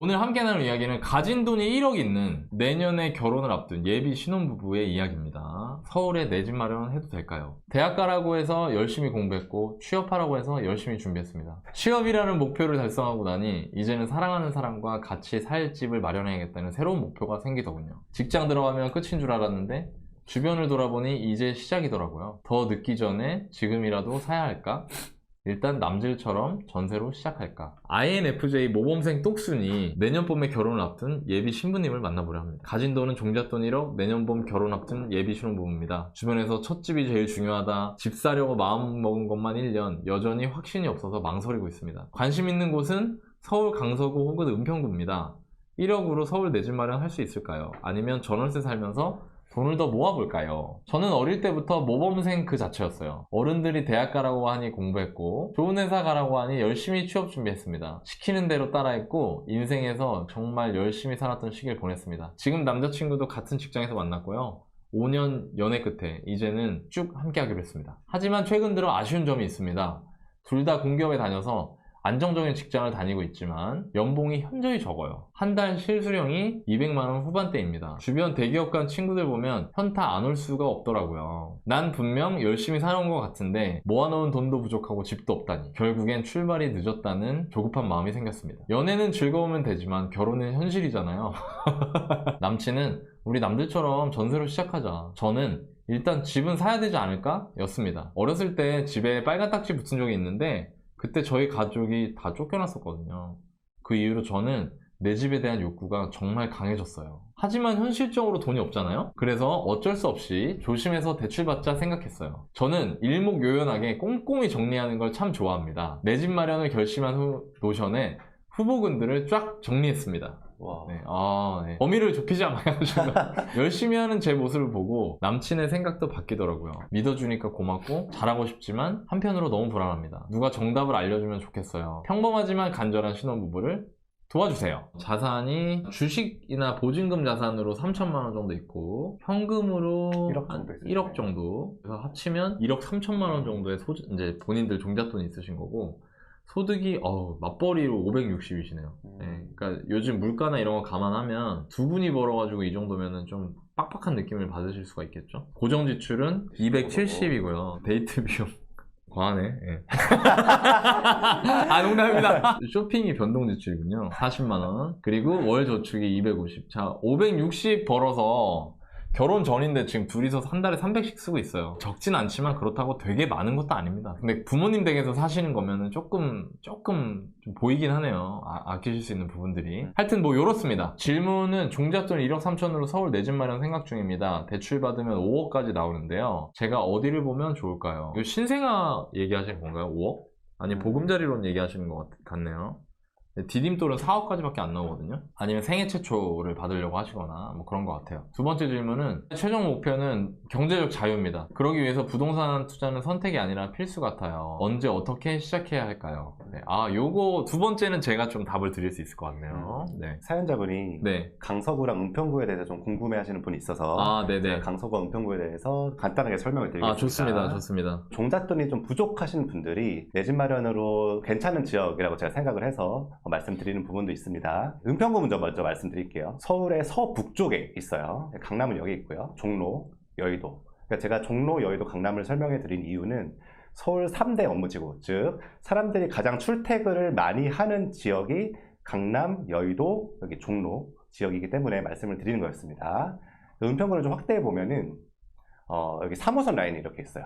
오늘 함께 나눌 이야기는 가진 돈이 1억 있는 내년에 결혼을 앞둔 예비 신혼부부의 이야기입니다. 서울에 내 집 마련 해도 될까요? 대학 가라고 해서 열심히 공부했고 취업하라고 해서 열심히 준비했습니다. 취업이라는 목표를 달성하고 나니 이제는 사랑하는 사람과 같이 살 집을 마련해야겠다는 새로운 목표가 생기더군요. 직장 들어가면 끝인 줄 알았는데 주변을 돌아보니 이제 시작이더라고요. 더 늦기 전에 지금이라도 사야 할까? 일단 남들처럼 전세로 시작할까? INFJ 모범생 똑순이 내년 봄에 결혼을 앞둔 예비 신부님을 만나보려 합니다. 가진 돈은 종잣돈 1억, 내년 봄 결혼 앞둔 예비 신혼부부입니다. 주변에서 첫 집이 제일 중요하다, 집 사려고 마음먹은 것만 1년, 여전히 확신이 없어서 망설이고 있습니다. 관심 있는 곳은 서울 강서구 혹은 은평구입니다. 1억으로 서울 내 집 마련할 수 있을까요? 아니면 전월세 살면서 돈을 더 모아볼까요? 저는 어릴 때부터 모범생 그 자체였어요. 어른들이 대학 가라고 하니 공부했고 좋은 회사 가라고 하니 열심히 취업 준비했습니다. 시키는 대로 따라했고 인생에서 정말 열심히 살았던 시기를 보냈습니다. 지금 남자친구도 같은 직장에서 만났고요. 5년 연애 끝에 이제는 쭉 함께 하기로 했습니다. 하지만 최근 들어 아쉬운 점이 있습니다. 둘 다 공기업에 다녀서 안정적인 직장을 다니고 있지만 연봉이 현저히 적어요. 한 달 실수령이 200만원 후반대입니다. 주변 대기업 간 친구들 보면 현타 안 올 수가 없더라고요. 난 분명 열심히 살아온 것 같은데 모아놓은 돈도 부족하고 집도 없다니 결국엔 출발이 늦었다는 조급한 마음이 생겼습니다. 연애는 즐거우면 되지만 결혼은 현실이잖아요. 남친은 우리 남들처럼 전세로 시작하자. 저는 일단 집은 사야 되지 않을까? 였습니다. 어렸을 때 집에 빨간 딱지 붙은 적이 있는데 그때 저희 가족이 다 쫓겨났었거든요. 그 이후로 저는 내 집에 대한 욕구가 정말 강해졌어요. 하지만 현실적으로 돈이 없잖아요? 그래서 어쩔 수 없이 조심해서 대출받자 생각했어요. 저는 일목요연하게 꼼꼼히 정리하는 걸 참 좋아합니다. 내 집 마련을 결심한 후 노션에 후보군들을 쫙 정리했습니다. 네. 네. 범위를 좁히지 않아가지고 열심히 하는 제 모습을 보고 남친의 생각도 바뀌더라고요. 믿어주니까 고맙고 잘하고 싶지만 한편으로 너무 불안합니다. 누가 정답을 알려주면 좋겠어요. 평범하지만 간절한 신혼부부를 도와주세요. 자산이 주식이나 보증금 자산으로 3천만 원 정도 있고 현금으로 1억 정도 있어요. 1억 정도. 그래서 합치면 1억 3천만 원 정도의 이제 본인들 종잣돈이 있으신 거고 소득이 맞벌이로 560이시네요. 네, 그러니까 요즘 물가나 이런 거 감안하면 두 분이 벌어가지고 이 정도면은 좀 빡빡한 느낌을 받으실 수가 있겠죠. 고정 지출은 270이고요. 데이트 비용 과하네. 예. 농담입니다. 쇼핑이 변동 지출이군요. 40만원. 그리고 월 저축이 250. 자, 560 벌어서 결혼 전인데 지금 둘이서 한 달에 300씩 쓰고 있어요. 적진 않지만 그렇다고 되게 많은 것도 아닙니다. 근데 부모님 댁에서 사시는 거면은 조금 좀 보이긴 하네요. 아끼실 수 있는 부분들이. 하여튼 뭐 요렇습니다. 질문은 종잣돈 1억 3천으로 서울 내 집 마련 생각 중입니다. 대출 받으면 5억까지 나오는데요. 제가 어디를 보면 좋을까요? 이거 신생아 얘기하시는 건가요? 5억? 아니 보금자리론 얘기하시는 것 같네요. 디딤돌은 4억까지밖에 안 나오거든요. 아니면 생애 최초를 받으려고 하시거나 뭐 그런 것 같아요. 두 번째 질문은 최종 목표는 경제적 자유입니다. 그러기 위해서 부동산 투자는 선택이 아니라 필수 같아요. 언제 어떻게 시작해야 할까요? 네. 요거 두 번째는 제가 좀 답을 드릴 수 있을 것 같네요. 네. 사연자분이 네. 강서구랑 은평구에 대해서 좀 궁금해하시는 분이 있어서 네네. 강서구와 은평구에 대해서 간단하게 설명을 드리겠습니다. 좋습니다. 종잣돈이 좀 부족하신 분들이 내 집 마련으로 괜찮은 지역이라고 제가 생각을 해서 말씀드리는 부분도 있습니다. 은평구 먼저 말씀드릴게요. 서울의 서북쪽에 있어요. 강남은 여기 있고요. 종로, 여의도. 그러니까 제가 종로, 여의도, 강남을 설명해 드린 이유는 서울 3대 업무지구, 즉 사람들이 가장 출퇴근을 많이 하는 지역이 강남, 여의도, 여기 종로 지역이기 때문에 말씀을 드리는 거였습니다. 은평구를 좀 확대해 보면은 여기 3호선 라인이 이렇게 있어요.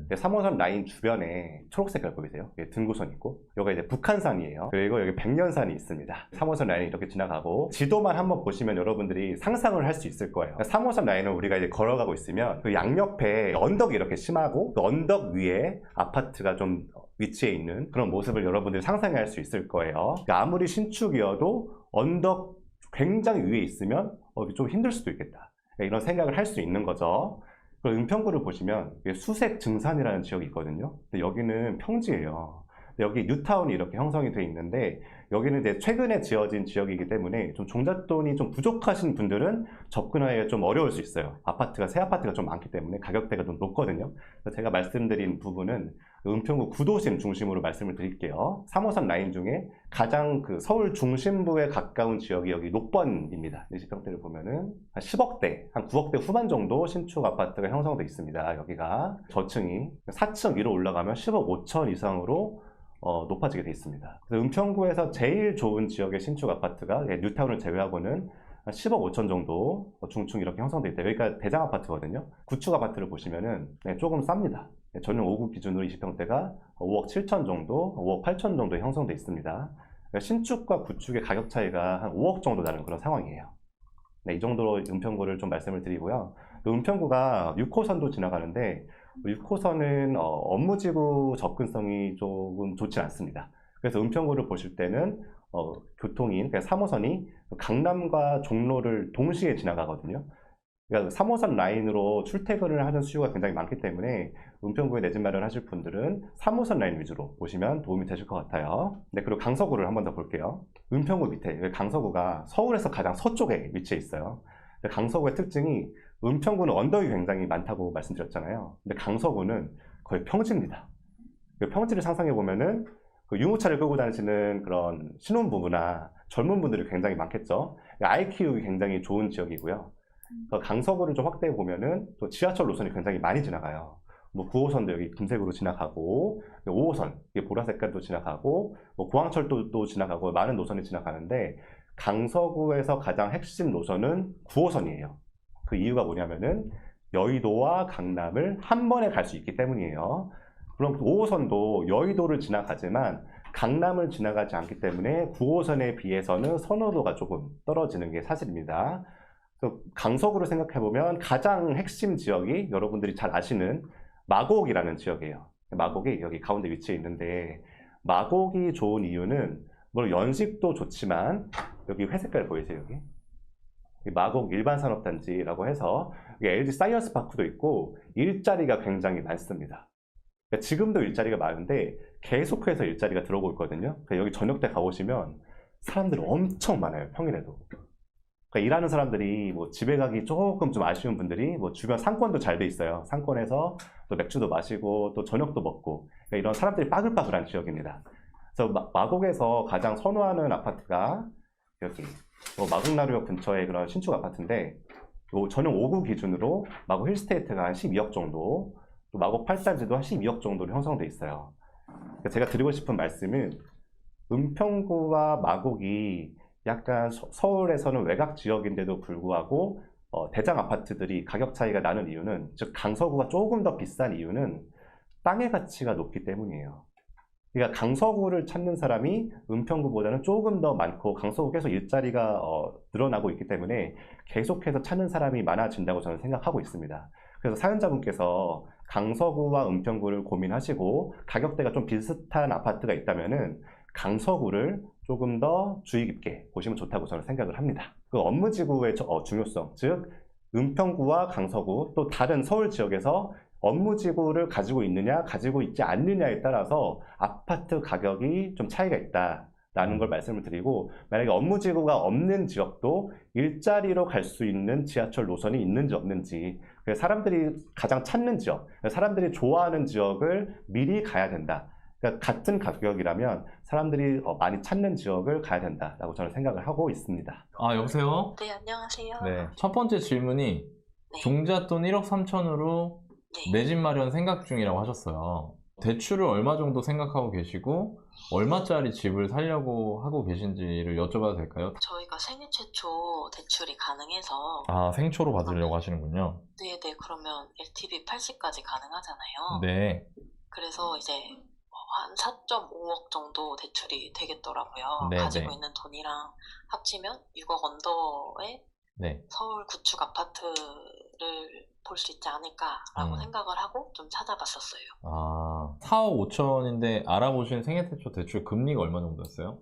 3호선 라인 주변에 초록색 걸 보이세요? 등고선 있고 여기가 이제 북한산이에요. 그리고 여기 백년산이 있습니다. 3호선 라인이 이렇게 지나가고 지도만 한번 보시면 여러분들이 상상을 할 수 있을 거예요. 3호선 라인을 우리가 이제 걸어가고 있으면 그 양옆에 언덕이 이렇게 심하고 그 언덕 위에 아파트가 좀 위치해 있는 그런 모습을 여러분들이 상상할 수 있을 거예요. 아무리 신축이어도 언덕 굉장히 위에 있으면 좀 힘들 수도 있겠다. 이런 생각을 할 수 있는 거죠. 은평구를 보시면 수색 증산이라는 지역이 있거든요. 근데 여기는 평지예요. 여기 뉴타운이 이렇게 형성이 되어 있는데 여기는 이제 최근에 지어진 지역이기 때문에 좀 종잣돈이 좀 부족하신 분들은 접근하기가 좀 어려울 수 있어요. 새 아파트가 좀 많기 때문에 가격대가 좀 높거든요. 그래서 제가 말씀드린 부분은 은평구 구도심 중심으로 말씀을 드릴게요. 3호선 라인 중에 가장 서울 중심부에 가까운 지역이 여기 녹번입니다. 내시평대를 보면은 한 10억대, 한 9억대 후반 정도 신축 아파트가 형성되어 있습니다. 여기가 저층이 4층 위로 올라가면 10억 5천 이상으로 높아지게 되어 있습니다. 그래서 은평구에서 제일 좋은 지역의 신축 아파트가 뉴타운을 제외하고는 한 10억 5천 정도 중층 이렇게 형성되어 있다. 여기가 대장 아파트거든요. 구축 아파트를 보시면은 조금 쌉니다. 전용 5구 기준으로 20평대가 5억 7천 정도, 5억 8천 정도 형성되어 있습니다. 그러니까 신축과 구축의 가격 차이가 한 5억 정도 나는 그런 상황이에요. 네, 이 정도로 은평구를 좀 말씀을 드리고요. 은평구가 6호선도 지나가는데 6호선은 업무지구 접근성이 조금 좋지 않습니다. 그래서 은평구를 보실 때는 교통인 그러니까 3호선이 강남과 종로를 동시에 지나가거든요. 그러니까 3호선 라인으로 출퇴근을 하는 수요가 굉장히 많기 때문에 은평구에 내 집 마련하실 분들은 3호선 라인 위주로 보시면 도움이 되실 것 같아요. 네, 그리고 강서구를 한 번 더 볼게요. 은평구 밑에 강서구가 서울에서 가장 서쪽에 위치해 있어요. 강서구의 특징이 은평구는 언덕이 굉장히 많다고 말씀드렸잖아요. 근데 강서구는 거의 평지입니다. 평지를 상상해 보면은 유모차를 끌고 다니시는 그런 신혼부부나 젊은 분들이 굉장히 많겠죠. 아이 키우기 굉장히 좋은 지역이고요. 강서구를 좀 확대해 보면은 또 지하철 노선이 굉장히 많이 지나가요. 뭐 9호선도 여기 금색으로 지나가고 5호선 보라 색깔도 지나가고 뭐 공항철도도 지나가고 많은 노선이 지나가는데 강서구에서 가장 핵심 노선은 9호선이에요. 그 이유가 뭐냐면은 여의도와 강남을 한 번에 갈 수 있기 때문이에요. 그럼 5호선도 여의도를 지나가지만 강남을 지나가지 않기 때문에 9호선에 비해서는 선호도가 조금 떨어지는 게 사실입니다. 강서구를 생각해보면 가장 핵심 지역이 여러분들이 잘 아시는 마곡이라는 지역이에요. 마곡이 여기 가운데 위치해 있는데 마곡이 좋은 이유는 물론 연식도 좋지만 여기 회색깔 보이세요? 여기 마곡 일반산업단지라고 해서 LG 사이언스 파크도 있고 일자리가 굉장히 많습니다. 그러니까 지금도 일자리가 많은데 계속해서 일자리가 들어오고 있거든요. 그러니까 여기 저녁 때 가보시면 사람들 엄청 많아요. 평일에도. 그러니까 일하는 사람들이 뭐 집에 가기 조금 좀 아쉬운 분들이 뭐 주변 상권도 잘 돼 있어요. 상권에서 또 맥주도 마시고 또 저녁도 먹고 그러니까 이런 사람들이 빠글빠글한 지역입니다. 그래서 마곡에서 가장 선호하는 아파트가 여기 마곡나루역 근처의 그런 신축 아파트인데 전용 5구 기준으로 마곡 힐스테이트가 한 12억 정도 또 마곡 8단지도 한 12억 정도로 형성돼 있어요. 그러니까 제가 드리고 싶은 말씀은 은평구와 마곡이 약간 서울에서는 외곽 지역인데도 불구하고 대장 아파트들이 가격 차이가 나는 이유는 즉 강서구가 조금 더 비싼 이유는 땅의 가치가 높기 때문이에요. 그러니까 강서구를 찾는 사람이 은평구보다는 조금 더 많고 강서구 계속 일자리가 늘어나고 있기 때문에 계속해서 찾는 사람이 많아진다고 저는 생각하고 있습니다. 그래서 사연자분께서 강서구와 은평구를 고민하시고 가격대가 좀 비슷한 아파트가 있다면은 강서구를 조금 더 주의 깊게 보시면 좋다고 저는 생각을 합니다. 그 업무지구의 중요성, 즉 은평구와 강서구 또 다른 서울 지역에서 업무지구를 가지고 있느냐 가지고 있지 않느냐에 따라서 아파트 가격이 좀 차이가 있다라는 걸 말씀을 드리고 만약에 업무지구가 없는 지역도 일자리로 갈 수 있는 지하철 노선이 있는지 없는지 사람들이 가장 찾는 지역, 사람들이 좋아하는 지역을 미리 가야 된다. 그러니까 같은 가격이라면 사람들이 많이 찾는 지역을 가야 된다라고 저는 생각을 하고 있습니다. 아, 여보세요? 네, 안녕하세요. 네. 첫 번째 질문이 네. 종잣돈 1억 3천으로 네. 내 집 마련 생각 중이라고 하셨어요. 대출을 얼마 정도 생각하고 계시고 얼마짜리 집을 살려고 하고 계신지를 여쭤봐도 될까요? 저희가 생애 최초 대출이 가능해서 아, 생초로 받으려고 하시는군요. 네네, 그러면 LTV 80까지 가능하잖아요. 네. 그래서 이제 한 4.5억 정도 대출이 되겠더라고요. 네, 가지고 네. 있는 돈이랑 합치면 6억 언더의 네. 서울 구축 아파트를 볼 수 있지 않을까라고 생각을 하고 좀 찾아봤었어요. 아, 4억 5천인데 알아보신 생애 최초 대출 금리가 얼마 정도였어요?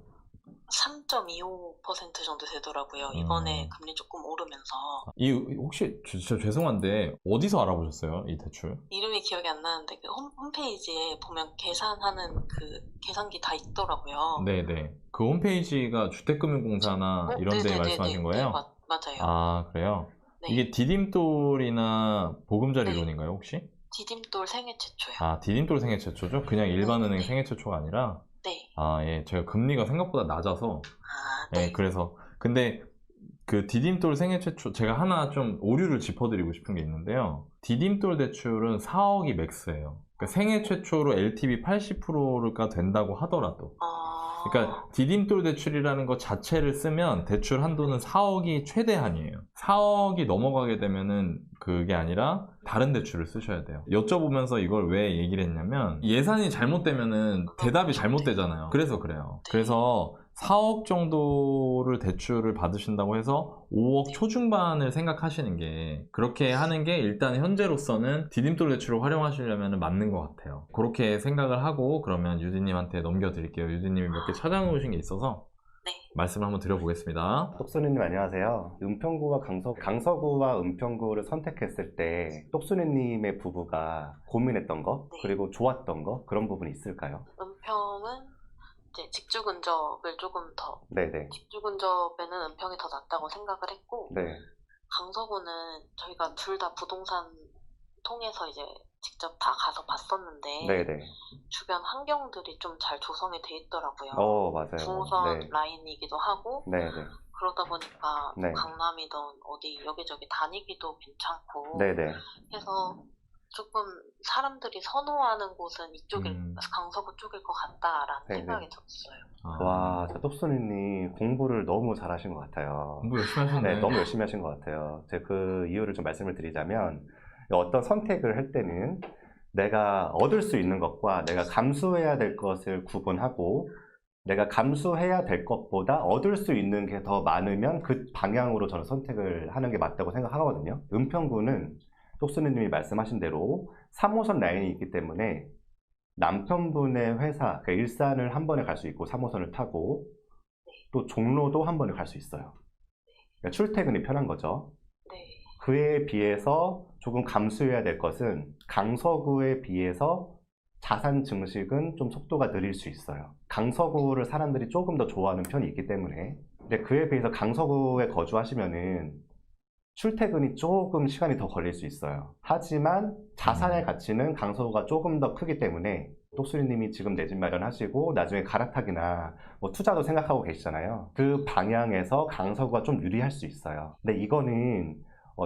3.25% 정도 되더라고요. 이번에 금리 조금 오르면서. 이 혹시 진짜 죄송한데 어디서 알아보셨어요? 이 대출? 이름이 기억이 안 나는데 그 홈페이지에 보면 계산하는 그 계산기 다 있더라고요. 네네. 그 홈페이지가 주택금융공사나 이런 데 네네네네. 말씀하신 거예요? 네, 맞아요. 아, 그래요? 네. 이게 디딤돌이나 보금자리 네. 론인가요, 혹시? 디딤돌 생애 최초요. 아, 디딤돌 생애 최초죠? 그냥 일반은행 네. 생애 최초가 아니라? 네. 아, 예. 제가 금리가 생각보다 낮아서. 아, 예, 네. 그래서. 근데 그 디딤돌 생애 최초, 제가 하나 좀 오류를 짚어드리고 싶은 게 있는데요. 디딤돌 대출은 4억이 맥스예요. 그러니까 생애 최초로 LTV 80%가 된다고 하더라도. 그러니까 디딤돌 대출이라는 것 자체를 쓰면 대출 한도는 4억이 최대한이에요. 4억이 넘어가게 되면은 그게 아니라 다른 대출을 쓰셔야 돼요. 여쭤보면서 이걸 왜 얘기를 했냐면 예산이 잘못되면은 대답이 잘못되잖아요. 그래서 그래요. 그래서 4억 정도를 대출을 받으신다고 해서 5억 초중반을 생각하시는 게 그렇게 하는 게 일단 현재로서는 디딤돌 대출을 활용하시려면 맞는 것 같아요. 그렇게 생각을 하고 그러면 유디님한테 넘겨드릴게요. 유디님이 몇 개 찾아놓으신 게 있어서 네. 말씀을 한번 드려보겠습니다. 똑순이님 안녕하세요. 은평구와 강서구와 은평구를 선택했을 때 똑순이님의 부부가 고민했던 거 네. 그리고 좋았던 거 그런 부분이 있을까요? 은평은 이제 직주 근접을 조금 더 네네. 직주 근접에는 은평이 더 낫다고 생각을 했고 네. 강서구는 저희가 둘 다 부동산 통해서 이제 직접 다 가서 봤었는데 네네. 주변 환경들이 좀 잘 조성이 돼 있더라고요. 맞아요. 부호선 네. 라인이기도 하고 네네. 그러다 보니까 네. 강남이든 어디 여기저기 다니기도 괜찮고 네네. 해서 조금 사람들이 선호하는 곳은 강서구 쪽일 것 같다라는 네네. 생각이 들었어요. 와, 저 똑순이님 공부를 너무 잘하신 것 같아요. 공부 열심히 하셨네. 네, 너무 열심히 하신 것 같아요. 제가 그 이유를 좀 말씀을 드리자면 어떤 선택을 할 때는 내가 얻을 수 있는 것과 내가 감수해야 될 것을 구분하고 내가 감수해야 될 것보다 얻을 수 있는 게 더 많으면 그 방향으로 저는 선택을 하는 게 맞다고 생각하거든요. 은평구는 똑순이님이 말씀하신 대로 3호선 라인이 있기 때문에 남편분의 회사, 그러니까 일산을 한 번에 갈 수 있고 3호선을 타고 또 종로도 한 번에 갈 수 있어요. 그러니까 출퇴근이 편한 거죠. 네. 그에 비해서 조금 감수해야 될 것은 강서구에 비해서 자산 증식은 좀 속도가 느릴 수 있어요. 강서구를 사람들이 조금 더 좋아하는 편이 있기 때문에. 근데 그에 비해서 강서구에 거주하시면은 출퇴근이 조금 시간이 더 걸릴 수 있어요. 하지만 자산의 가치는 강서구가 조금 더 크기 때문에 똑수리님이 지금 내 집 마련하시고 나중에 갈아타기나 뭐 투자도 생각하고 계시잖아요. 그 방향에서 강서구가 좀 유리할 수 있어요. 근데 이거는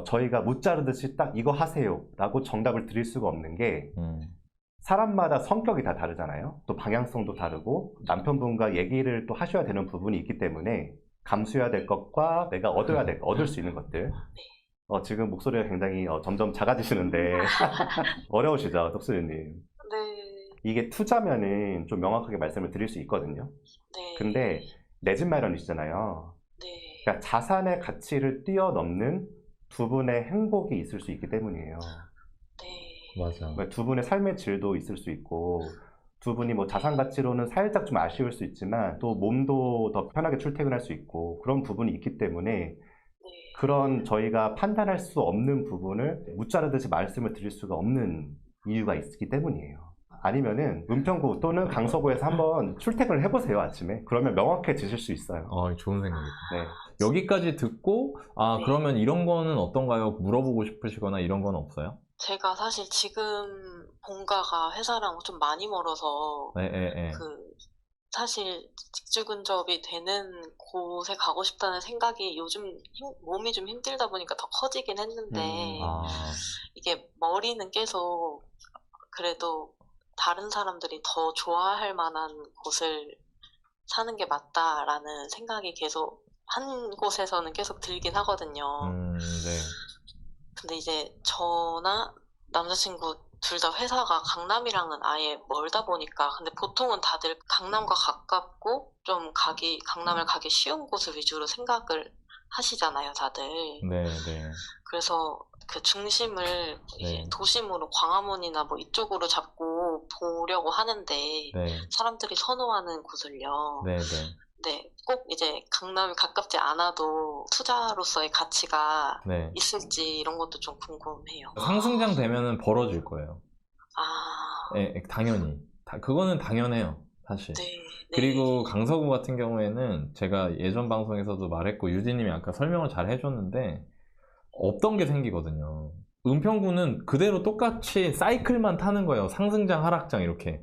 저희가 무 자르듯이 딱 이거 하세요 라고 정답을 드릴 수가 없는 게 사람마다 성격이 다 다르잖아요. 또 방향성도 다르고 남편분과 얘기를 또 하셔야 되는 부분이 있기 때문에 감수해야 될 것과 내가 얻을 수 있는 것들. 지금 목소리가 굉장히 점점 작아지시는데 어려우시죠, 똑수리님? 네. 이게 투자면은 좀 명확하게 말씀을 드릴 수 있거든요. 네. 근데 내 집 마련이시잖아요. 네. 그러니까 자산의 가치를 뛰어넘는 두 분의 행복이 있을 수 있기 때문이에요. 네. 맞아. 그러니까 두 분의 삶의 질도 있을 수 있고 두 분이 뭐 자산 가치로는 살짝 좀 아쉬울 수 있지만 또 몸도 더 편하게 출퇴근할 수 있고 그런 부분이 있기 때문에 그런 저희가 판단할 수 없는 부분을 무자르듯이 말씀을 드릴 수가 없는 이유가 있기 때문이에요. 아니면은 은평구 또는 강서구에서 한번 출퇴근을 해보세요, 아침에. 그러면 명확해지실 수 있어요. 좋은 생각이다. 네. 여기까지 듣고 네. 그러면 이런 거는 어떤가요? 물어보고 싶으시거나 이런 건 없어요? 제가 사실 지금 본가가 회사랑 좀 많이 멀어서 네. 사실 직주 근접이 되는 곳에 가고 싶다는 생각이 요즘 몸이 좀 힘들다 보니까 더 커지긴 했는데 이게 머리는 계속 그래도 다른 사람들이 더 좋아할 만한 곳을 사는 게 맞다라는 생각이 계속 한 곳에서는 계속 들긴 하거든요. 네. 근데 이제 저나 남자친구 둘 다 회사가 강남이랑은 아예 멀다 보니까 근데 보통은 다들 강남과 가깝고 좀 강남을 가기 쉬운 곳을 위주로 생각을 하시잖아요, 다들. 네. 그래서 그 중심을 이제 도심으로 광화문이나 뭐 이쪽으로 잡고 보려고 하는데 사람들이 선호하는 곳을요. 네. 네, 꼭 이제 강남이 가깝지 않아도 투자로서의 가치가 네. 있을지 이런 것도 좀 궁금해요. 상승장 되면은 벌어질 거예요. 아, 예, 당연히. 그거는 당연해요, 사실. 네, 네. 그리고 강서구 같은 경우에는 제가 예전 방송에서도 말했고 유디님이 아까 설명을 잘 해줬는데 없던 게 생기거든요. 은평구는 그대로 똑같이 사이클만 타는 거예요. 상승장, 하락장 이렇게.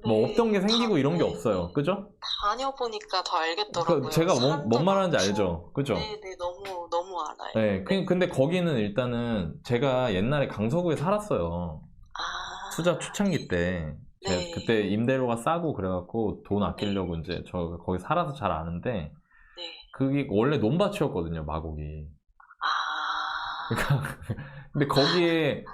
뭐 네, 없던 게 생기고 이런 게 네, 없어요. 그죠? 다녀보니까 더 알겠더라고요. 제가 사람도 뭔 말하는지 많고. 알죠? 그죠? 네, 네, 너무 알아요. 네, 근데 거기는 일단은 제가 옛날에 강서구에 살았어요. 아, 투자 초창기 때. 제가 네. 그때 임대료가 싸고 그래갖고 돈 아끼려고 이제 저 거기 살아서 잘 아는데 네. 그게 원래 논밭이었거든요, 마곡이. 아, 그러니까 근데 거기에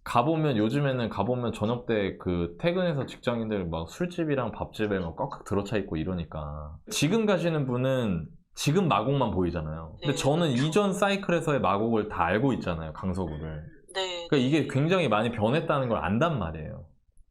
가보면 요즘에는 가보면 저녁 때 그 퇴근해서 직장인들 막 술집이랑 밥집에 막 꽉꽉 들어차 있고 이러니까 지금 가시는 분은 지금 마곡만 보이잖아요. 근데 네, 저는 그렇죠. 이전 사이클에서의 마곡을 다 알고 있잖아요, 강서구를. 네, 그러니까 이게 굉장히 많이 변했다는 걸 안단 말이에요.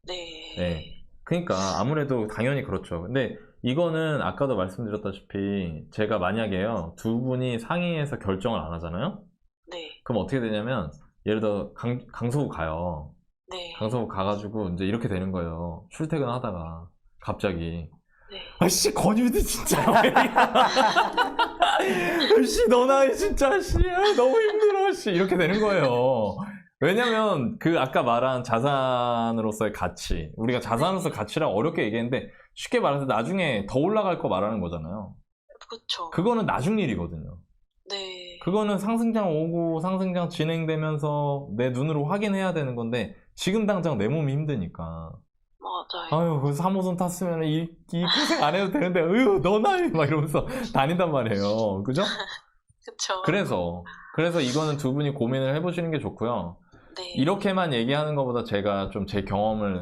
네. 네. 그러니까 아무래도 당연히 그렇죠. 근데 이거는 아까도 말씀드렸다시피 제가 만약에요, 두 분이 상의해서 결정을 안 하잖아요? 네, 그럼 어떻게 되냐면 예를 들어 강서구 가요. 네, 강서구 가가지고 이제 이렇게 되는 거예요. 출퇴근하다가 갑자기 네. 아씨 권유디 진짜 아씨 너나 진짜 씨 너무 힘들어 씨 이렇게 되는 거예요. 왜냐면 그 아까 말한 자산으로서의 가치, 우리가 자산으로서의 가치라고 어렵게 얘기했는데 쉽게 말해서 나중에 더 올라갈 거 말하는 거잖아요. 그렇죠. 그거는 나중 일이거든요. 네, 그거는 상승장 오고 상승장 진행되면서 내 눈으로 확인해야 되는 건데 지금 당장 내 몸이 힘드니까 맞아요. 아유 그 3호선 탔으면 이 고생 안 해도 되는데 으유 너나 막 이러면서 다닌단 말이에요. 그죠? 그쵸. 그래서 이거는 두 분이 고민을 해보시는 게 좋고요. 네, 이렇게만 얘기하는 것보다 제가 좀 제 경험을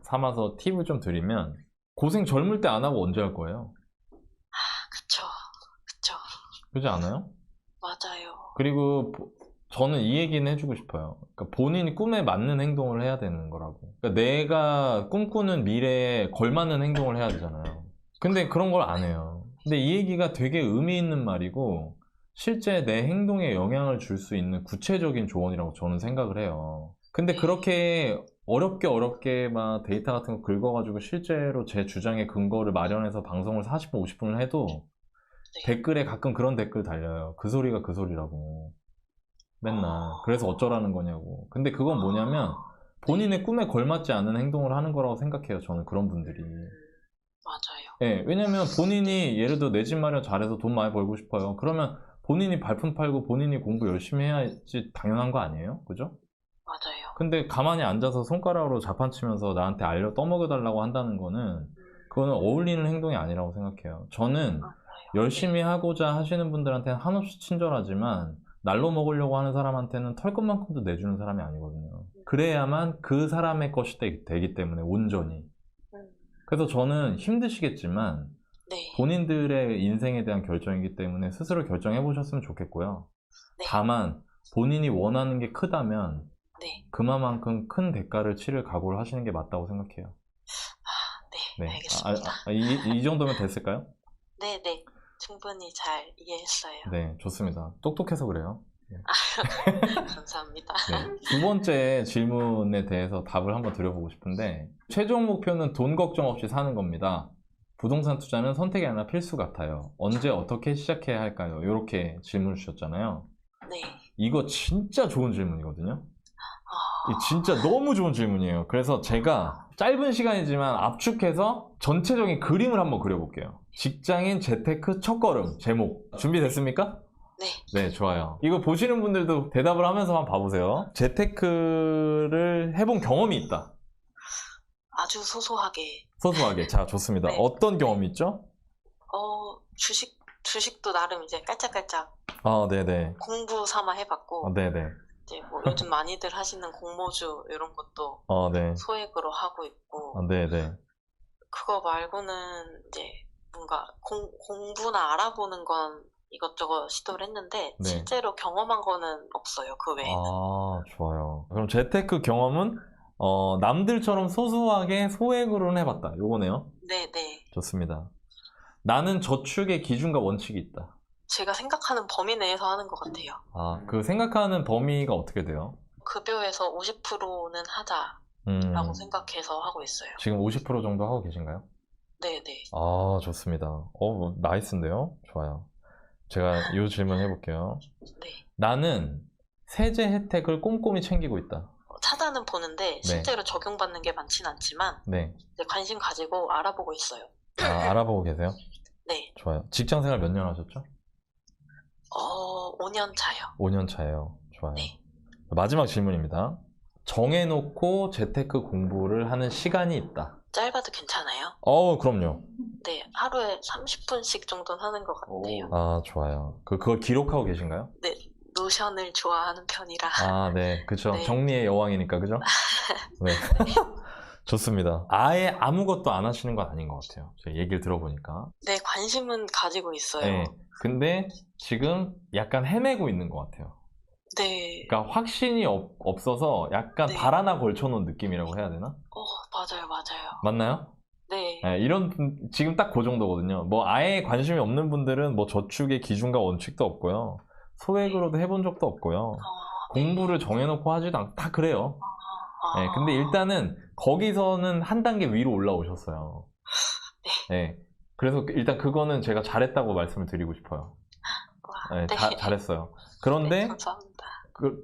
삼아서 팁을 좀 드리면 고생 젊을 때 안 하고 언제 할 거예요? 그쵸. 그쵸. 그렇지 않아요? 맞아요. 그리고 저는 이 얘기는 해주고 싶어요. 그러니까 본인이 꿈에 맞는 행동을 해야 되는 거라고. 그러니까 내가 꿈꾸는 미래에 걸맞는 행동을 해야 되잖아요. 근데 그런 걸 안 해요. 근데 이 얘기가 되게 의미 있는 말이고 실제 내 행동에 영향을 줄 수 있는 구체적인 조언이라고 저는 생각을 해요. 근데 그렇게 어렵게 막 데이터 같은 거 긁어가지고 실제로 제 주장의 근거를 마련해서 방송을 40분, 50분을 해도 네. 댓글에 가끔 그런 댓글 달려요. 그 소리가 그 소리라고. 맨날. 그래서 어쩌라는 거냐고. 근데 그건 뭐냐면 본인의 꿈에 걸맞지 않은 행동을 하는 거라고 생각해요. 저는 그런 분들이. 맞아요. 예, 왜냐면 본인이 예를 들어 내 집 마련 잘해서 돈 많이 벌고 싶어요. 그러면 본인이 발품 팔고 본인이 공부 열심히 해야지 당연한 거 아니에요? 그죠? 맞아요. 근데 가만히 앉아서 손가락으로 자판치면서 나한테 알려 떠먹여달라고 한다는 거는 그거는 어울리는 행동이 아니라고 생각해요. 저는 맞아요. 열심히 하고자 하시는 분들한테는 한없이 친절하지만 날로 먹으려고 하는 사람한테는 털끝만큼도 내주는 사람이 아니거든요. 그래야만 그 사람의 것이 되기 때문에 온전히. 그래서 저는 힘드시겠지만 네. 본인들의 인생에 대한 결정이기 때문에 스스로 결정해 보셨으면 좋겠고요. 네. 다만 본인이 원하는 게 크다면 네. 그만큼 큰 대가를 치를 각오를 하시는 게 맞다고 생각해요. 네. 네. 알겠습니다. 이 정도면 됐을까요? 네, 네. 충분히 잘 이해했어요. 네, 좋습니다. 똑똑해서 그래요. 감사합니다. 네. 두 번째 질문에 대해서 답을 한번 드려보고 싶은데 최종 목표는 돈 걱정 없이 사는 겁니다. 부동산 투자는 선택이 아니라 필수 같아요. 언제 어떻게 시작해야 할까요? 이렇게 질문을 주셨잖아요. 네. 이거 진짜 좋은 질문이거든요. 아, 진짜 너무 좋은 질문이에요. 그래서 제가 짧은 시간이지만 압축해서 전체적인 그림을 한번 그려볼게요. 직장인 재테크 첫걸음 제목 준비됐습니까? 네. 네, 좋아요. 이거 보시는 분들도 대답을 하면서 한번 봐보세요. 재테크를 해본 경험이 있다. 아주 소소하게. 소소하게. 자, 좋습니다. 네. 어떤 경험이 있죠? 주식도 나름 이제 깔짝깔짝 아, 네네. 공부 삼아 해봤고, 아, 네네. 이제 뭐 요즘 많이들 하시는 공모주 이런 것도 아, 네. 소액으로 하고 있고, 아, 네네. 그거 말고는 이제 뭔가 공부나 알아보는 건 이것저것 시도를 했는데, 네. 실제로 경험한 거는 없어요, 그 외에는. 아, 좋아요. 그럼 재테크 경험은 남들처럼 소소하게 소액으로는 해봤다. 요거네요. 네네. 좋습니다. 나는 저축의 기준과 원칙이 있다. 제가 생각하는 범위 내에서 하는 것 같아요. 그 생각하는 범위가 어떻게 돼요? 급여에서 50%는 하자라고 음, 생각해서 하고 있어요. 지금 50% 정도 하고 계신가요? 네네. 좋습니다. 나이스인데요? 좋아요. 제가 이 질문 해볼게요. 네. 나는 세제 혜택을 꼼꼼히 챙기고 있다. 찾아는 보는데 실제로 적용받는 게 많진 않지만 네. 이제 관심 가지고 알아보고 있어요. 알아보고 계세요? 네. 좋아요. 직장 생활 몇 년 하셨죠? 5년 차요. 5년 차예요. 좋아요. 네. 마지막 질문입니다. 정해놓고 재테크 공부를 하는 시간이 있다. 짧아도 괜찮아요? 그럼요. 네. 하루에 30분씩 정도는 하는 것 같아요. 좋아요. 그걸 기록하고 계신가요? 네. 노션을 좋아하는 편이라. 네. 그쵸. 네. 정리의 여왕이니까, 그죠? 네. 좋습니다. 아예 아무것도 안 하시는 건 아닌 것 같아요. 제가 얘기를 들어보니까. 네. 관심은 가지고 있어요. 네. 근데 지금 약간 헤매고 있는 것 같아요. 네. 그러니까 확신이 없어서 약간 네. 발 하나 걸쳐놓은 느낌이라고 해야 되나? 맞아요. 맞아요. 맞나요? 네. 지금 딱 그 정도거든요. 뭐 아예 관심이 없는 분들은 뭐 저축의 기준과 원칙도 없고요. 소액으로도 해본 적도 없고요. 공부를 정해놓고 하지도 않고 다 그래요. 네, 근데 일단은 거기서는 한 단계 위로 올라오셨어요. 네. 그래서 일단 그거는 제가 잘했다고 말씀을 드리고 싶어요. 네, 네. 잘했어요. 그런데 네, 감사합니다.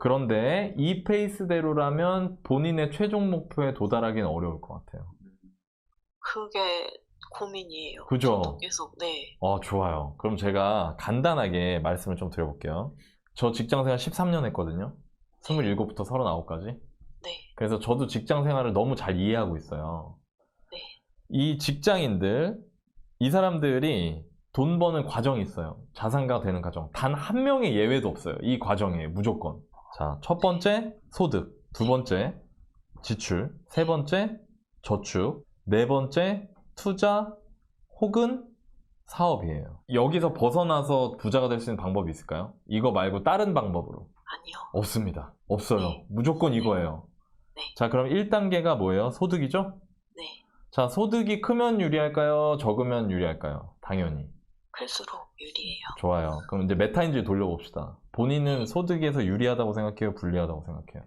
그런데 이 페이스대로라면 본인의 최종 목표에 도달하기는 어려울 것 같아요. 그게 고민이에요. 그죠? 저도 계속, 네. 좋아요. 그럼 제가 간단하게 말씀을 좀 드려볼게요. 저 직장생활 13년 했거든요. 27부터 39까지. 네. 그래서 저도 직장생활을 너무 잘 이해하고 있어요. 네. 이 직장인들, 이 사람들이 돈 버는 과정이 있어요. 자산가 되는 과정. 단 한 명의 예외도 없어요. 이 과정에 무조건. 자, 첫 번째 소득, 두 번째 지출, 세 번째 저축, 네 번째 투자 혹은 사업이에요. 여기서 벗어나서 부자가 될 수 있는 방법이 있을까요? 이거 말고 다른 방법으로. 아니요. 없습니다. 없어요. 네. 무조건 이거예요. 네. 자, 그럼 1단계가 뭐예요? 소득이죠? 네. 자, 소득이 크면 유리할까요? 적으면 유리할까요? 당연히. 클수록 유리해요. 좋아요. 그럼 이제 메타인지를 돌려봅시다. 본인은 소득에서 유리하다고 생각해요? 불리하다고 생각해요?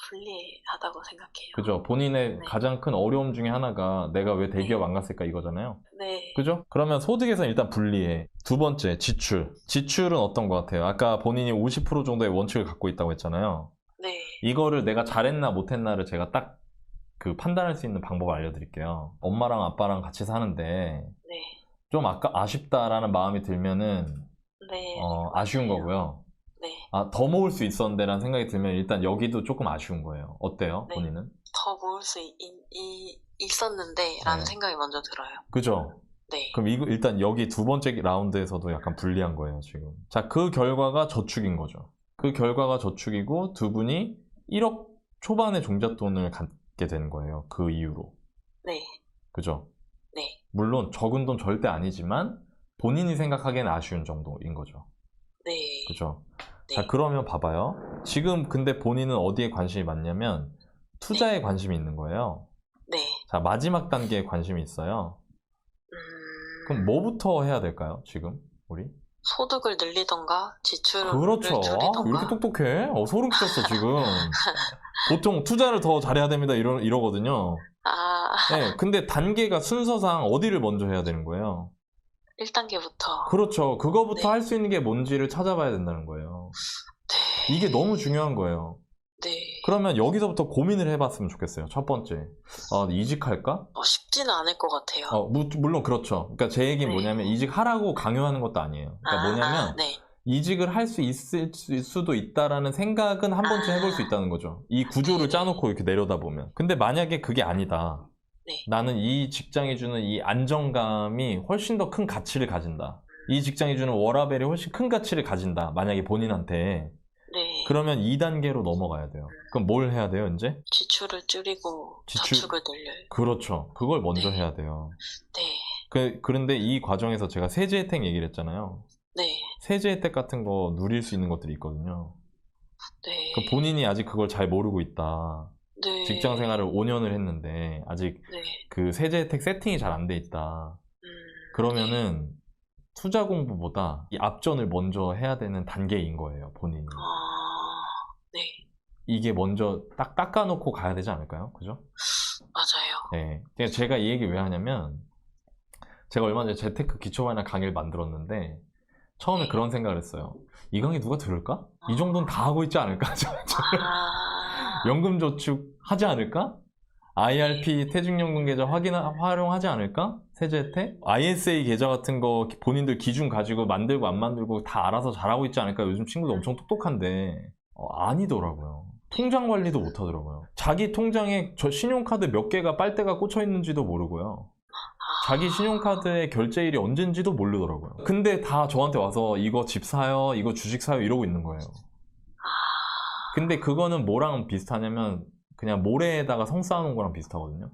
불리하다고 생각해요. 그죠? 본인의 네. 가장 큰 어려움 중에 하나가 내가 왜 대기업 안 갔을까 이거잖아요. 네. 그죠? 그러면 소득에서는 일단 불리해. 두 번째, 지출. 지출은 어떤 것 같아요? 아까 본인이 50% 정도의 원칙을 갖고 있다고 했잖아요. 네. 이거를 내가 잘했나 못했나를 제가 딱 그 판단할 수 있는 방법을 알려드릴게요. 엄마랑 아빠랑 같이 사는데 네. 좀 아쉽다라는 마음이 들면은 네. 아쉬운 맞아요. 거고요. 네. 더 모을 수 있었는데 라는 생각이 들면 일단 여기도 조금 아쉬운 거예요. 어때요? 네. 본인은? 더 모을 수 있었는데 라는 네. 생각이 먼저 들어요. 그죠? 네. 그럼 일단 여기 두 번째 라운드에서도 약간 불리한 거예요, 지금. 자, 그 결과가 저축인 거죠. 그 결과가 저축이고 두 분이 1억 초반의 종잣돈을 갖게 되는 거예요. 그 이후로. 네. 그죠? 네. 물론 적은 돈 절대 아니지만 본인이 생각하기에는 아쉬운 정도인 거죠. 네. 그죠? 네. 자, 그러면 봐봐요. 지금 근데 본인은 어디에 관심이 많냐면 투자에 관심이 있는 거예요. 네. 자, 마지막 단계에 관심이 있어요. 그럼 뭐부터 해야 될까요, 지금 우리? 소득을 늘리던가 지출을 그렇죠. 줄이던가. 왜 이렇게 똑똑해? 소름 끼쳤어, 지금. 보통 투자를 더 잘해야 됩니다, 이러거든요. 네, 근데 단계가 순서상 어디를 먼저 해야 되는 거예요? 1단계부터. 그렇죠. 그거부터 네. 할 수 있는 게 뭔지를 찾아봐야 된다는 거예요. 네. 이게 너무 중요한 거예요. 네. 그러면 여기서부터 고민을 해봤으면 좋겠어요. 첫 번째. 이직할까? 쉽지는 않을 것 같아요. 물론 그렇죠. 그러니까 제 얘기는 네. 뭐냐면 이직하라고 강요하는 것도 아니에요. 그러니까 뭐냐면 네. 이직을 할 수 있을 수도 있다라는 생각은 한 번쯤 해볼 수 있다는 거죠. 이 구조를 짜놓고 이렇게 내려다보면. 근데 만약에 그게 아니다. 네. 나는 이 직장이 주는 이 안정감이 훨씬 더 큰 가치를 가진다. 이 직장이 주는 워라밸이 훨씬 큰 가치를 가진다. 만약에 본인한테. 네. 그러면 2단계로 넘어가야 돼요. 그럼 뭘 해야 돼요, 이제? 지출을 줄이고 저축을 늘려요. 그렇죠. 그걸 먼저 네. 해야 돼요. 네. 그런데 이 과정에서 제가 세제 혜택 얘기를 했잖아요. 네. 세제 혜택 같은 거 누릴 수 있는 것들이 있거든요. 네. 본인이 아직 그걸 잘 모르고 있다. 네. 직장 생활을 5년을 했는데 아직 네. 그 세제 혜택 세팅이 잘 안 돼 있다. 그러면은 투자 공부보다 이 앞전을 먼저 해야 되는 단계인 거예요, 본인이. 네, 이게 먼저 딱 닦아놓고 가야 되지 않을까요? 그죠? 맞아요. 네. 그러니까 제가 이 얘기 왜 하냐면, 제가 얼마 전에 재테크 기초반이나 강의를 만들었는데, 처음에 그런 생각을 했어요. 이 강의 누가 들을까? 이 정도는 다 하고 있지 않을까? 연금저축 하지 않을까? IRP 퇴직연금 계좌 활용하지 않을까? 세제 혜택? ISA 계좌 같은 거 본인들 기준 가지고 만들고 안 만들고 다 알아서 잘하고 있지 않을까? 요즘 친구들 엄청 똑똑한데 아니더라고요. 통장 관리도 못 하더라고요. 자기 통장에 저 신용카드 몇 개가 빨대가 꽂혀 있는지도 모르고요. 자기 신용카드의 결제일이 언젠지도 모르더라고요. 근데 다 저한테 와서 이거 집 사요, 이거 주식 사요 이러고 있는 거예요. 근데 그거는 뭐랑 비슷하냐면 그냥 모래에다가 성 쌓아놓은 거랑 비슷하거든요.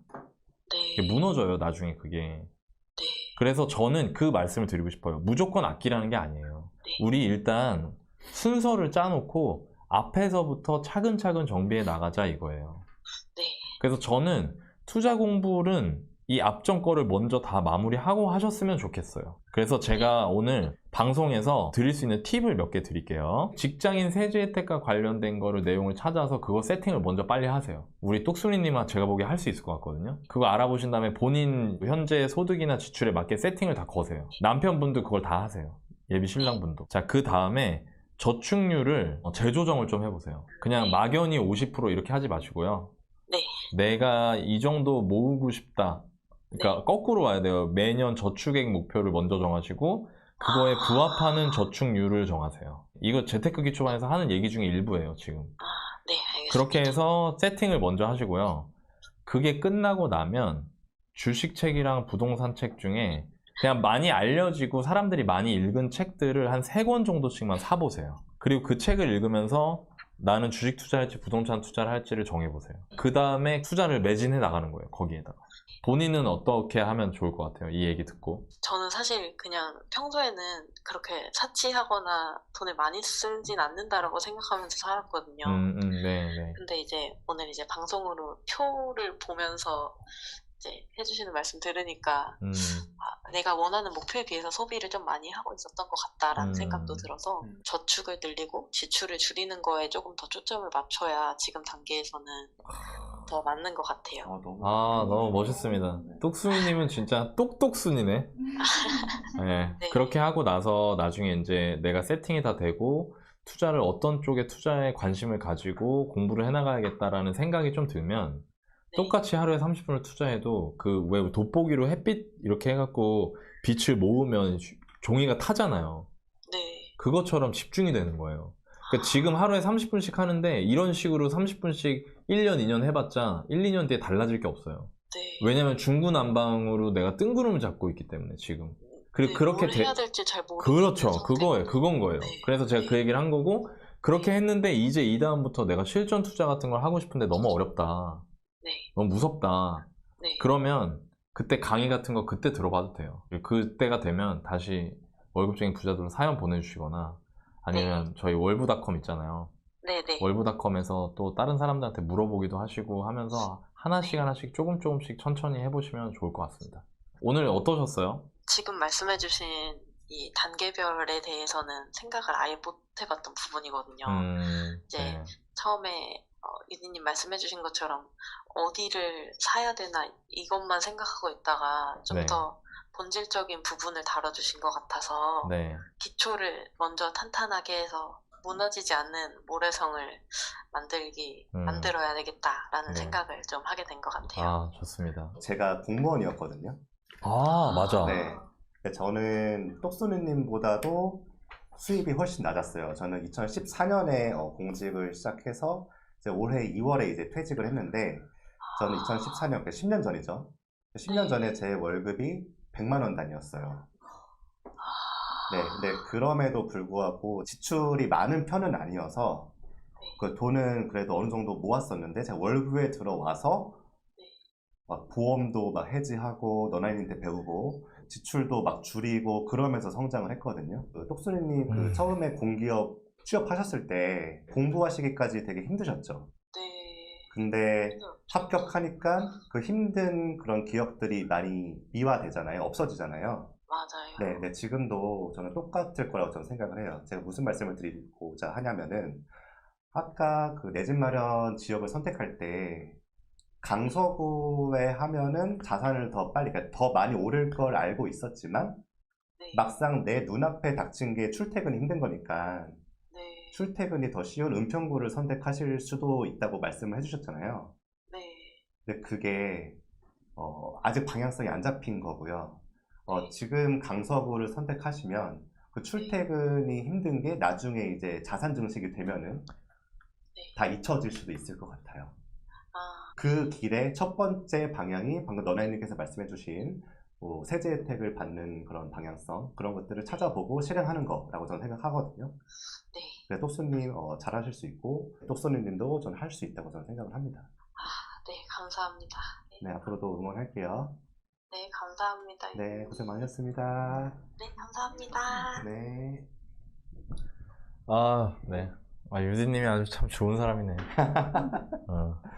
네. 이게 무너져요, 나중에 그게. 네. 그래서 저는 그 말씀을 드리고 싶어요. 무조건 아끼라는 게 아니에요. 네. 우리 일단 순서를 짜놓고 앞에서부터 차근차근 정비해 나가자 이거예요. 네. 그래서 저는 투자 공부는 이 앞전 거를 먼저 다 마무리하고 하셨으면 좋겠어요. 그래서 제가 오늘 방송에서 드릴 수 있는 팁을 몇 개 드릴게요. 직장인 세제 혜택과 관련된 거를 내용을 찾아서 그거 세팅을 먼저 빨리 하세요. 우리 똑순이님은 제가 보기에 할 수 있을 것 같거든요. 그거 알아보신 다음에 본인 현재 소득이나 지출에 맞게 세팅을 다 거세요. 남편분도 그걸 다 하세요. 예비 신랑분도. 자, 그 다음에 저축률을 재조정을 좀 해보세요. 그냥 막연히 50% 이렇게 하지 마시고요. 네. 내가 이 정도 모으고 싶다. 그러니까 거꾸로 와야 돼요. 매년 저축액 목표를 먼저 정하시고 그거에 부합하는 저축률을 정하세요. 이거 재테크 기초반에서 하는 얘기 중에 일부예요, 지금. 네, 알겠습니다. 그렇게 해서 세팅을 먼저 하시고요. 그게 끝나고 나면 주식책이랑 부동산 책 중에 그냥 많이 알려지고 사람들이 많이 읽은 책들을 한 3권 정도씩만 사보세요. 그리고 그 책을 읽으면서 나는 주식 투자할지 부동산 투자를 할지를 정해보세요. 그 다음에 투자를 매진해 나가는 거예요, 거기에다가. 본인은 어떻게 하면 좋을 것 같아요? 이 얘기 듣고. 저는 사실 그냥 평소에는 그렇게 사치하거나 돈을 많이 쓰진 않는다라고 생각하면서 살았거든요. 네. 근데 이제 오늘 이제 방송으로 표를 보면서 이제 해주시는 말씀 들으니까 내가 원하는 목표에 비해서 소비를 좀 많이 하고 있었던 것 같다라는 생각도 들어서 저축을 늘리고 지출을 줄이는 거에 조금 더 초점을 맞춰야 지금 단계에서는 더 맞는 것 같아요. 너무 멋있습니다. 똑순이님은 진짜 똑똑순이네. 네. 네. 그렇게 하고 나서 나중에 이제 내가 세팅이 다 되고 투자를 어떤 쪽에 투자에 관심을 가지고 공부를 해나가야겠다라는 생각이 좀 들면 똑같이 하루에 30분을 투자해도 그 왜 돋보기로 햇빛 이렇게 해갖고 빛을 모으면 종이가 타잖아요. 네. 그것처럼 집중이 되는 거예요. 그러니까 지금 하루에 30분씩 하는데 이런 식으로 30분씩 1년, 2년 해봤자 1, 2년 뒤에 달라질 게 없어요. 네. 왜냐면 중구난방으로 내가 뜬구름을 잡고 있기 때문에 지금. 그리고 네, 그렇게 뭘 해야 될지 잘 모르겠어요. 그렇죠. 그건 거예요. 네. 그래서 제가 네. 그 얘기를 한 거고 그렇게 했는데 이제 이 다음부터 내가 실전 투자 같은 걸 하고 싶은데 너무 어렵다. 네. 너무 무섭다. 네. 그러면 그때 강의 같은 거 그때 들어봐도 돼요. 그때가 되면 다시 월급쟁이 부자들 사연 보내주시거나 아니면 저희 월부닷컴 있잖아요. 네네. 월부닷컴에서 또 다른 사람들한테 물어보기도 하시고 하면서 하나씩 조금씩 천천히 해보시면 좋을 것 같습니다. 오늘 어떠셨어요? 지금 말씀해주신 이 단계별에 대해서는 생각을 아예 못 해봤던 부분이거든요. 이제 네. 처음에 유디님 말씀해주신 것처럼 어디를 사야 되나 이것만 생각하고 있다가 좀 네. 더 본질적인 부분을 다뤄주신 것 같아서 네. 기초를 먼저 탄탄하게 해서 무너지지 않는 모래성을 만들어야 되겠다라는 네. 생각을 좀 하게 된 것 같아요. 아, 좋습니다. 제가 공무원이었거든요. 맞아. 네. 저는 똑순이님보다도 수입이 훨씬 낮았어요. 저는 2014년에 공직을 시작해서 이제 올해 2월에 이제 퇴직을 했는데 저는 2014년, 그러니까 10년 전이죠. 10년 전에 제 월급이 100만 원 단위였어요. 네, 근데 그럼에도 불구하고 지출이 많은 편은 아니어서 그 돈은 그래도 어느 정도 모았었는데 제가 월급에 들어와서 막 보험도 막 해지하고 너나이님한테 배우고 지출도 막 줄이고 그러면서 성장을 했거든요. 똑순이님 처음에 공기업 취업하셨을 때 공부하시기까지 되게 힘드셨죠? 네. 근데 합격하니까 그 힘든 그런 기억들이 많이 미화되잖아요. 없어지잖아요. 맞아요. 네, 지금도 저는 똑같을 거라고 저는 생각을 해요. 제가 무슨 말씀을 드리고자 하냐면은, 아까 그 내 집 마련 지역을 선택할 때, 강서구에 하면은 자산을 더 빨리, 그러니까 더 많이 오를 걸 알고 있었지만, 네. 막상 내 눈앞에 닥친 게 출퇴근이 힘든 거니까, 네. 출퇴근이 더 쉬운 은평구를 선택하실 수도 있다고 말씀을 해주셨잖아요. 네. 근데 그게 아직 방향성이 안 잡힌 거고요. 네. 지금 강서구를 선택하시면 그 출퇴근이 힘든 게 나중에 이제 자산 증식이 되면은 네. 다 잊혀질 수도 있을 것 같아요. 아, 그 길의 첫 번째 방향이 방금 너나이님께서 말씀해주신 뭐 세제 혜택을 받는 그런 방향성, 그런 것들을 찾아보고 실행하는 거라고 저는 생각하거든요. 네. 그래서 똑수님 잘하실 수 있고, 똑수님도 저는 할 수 있다고 저는 생각을 합니다. 네, 감사합니다. 네, 앞으로도 응원할게요. 네, 감사합니다. 네, 고생 많으셨습니다. 네, 감사합니다. 네. 네. 유진님이 아주 참 좋은 사람이네.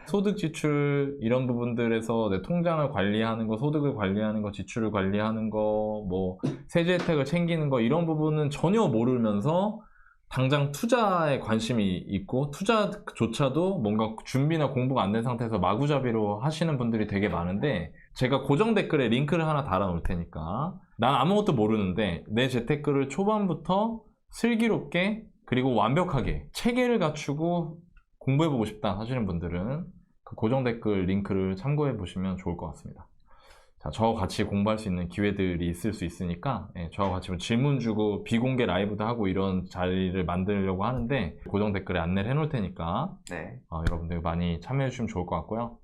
소득 지출 이런 부분들에서 내 통장을 관리하는 거, 소득을 관리하는 거, 지출을 관리하는 거, 뭐 세제 혜택을 챙기는 거 이런 부분은 전혀 모르면서 당장 투자에 관심이 있고 투자조차도 뭔가 준비나 공부가 안 된 상태에서 마구잡이로 하시는 분들이 되게 많은데, 제가 고정 댓글에 링크를 하나 달아 놓을 테니까, 난 아무것도 모르는데 내 재테크를 초반부터 슬기롭게 그리고 완벽하게 체계를 갖추고 공부해보고 싶다 하시는 분들은 그 고정 댓글 링크를 참고해 보시면 좋을 것 같습니다. 자, 저와 같이 공부할 수 있는 기회들이 있을 수 있으니까, 저와 같이 뭐 질문 주고 비공개 라이브도 하고 이런 자리를 만들려고 하는데 고정 댓글에 안내를 해놓을 테니까 네. 여러분들 많이 참여해 주시면 좋을 것 같고요.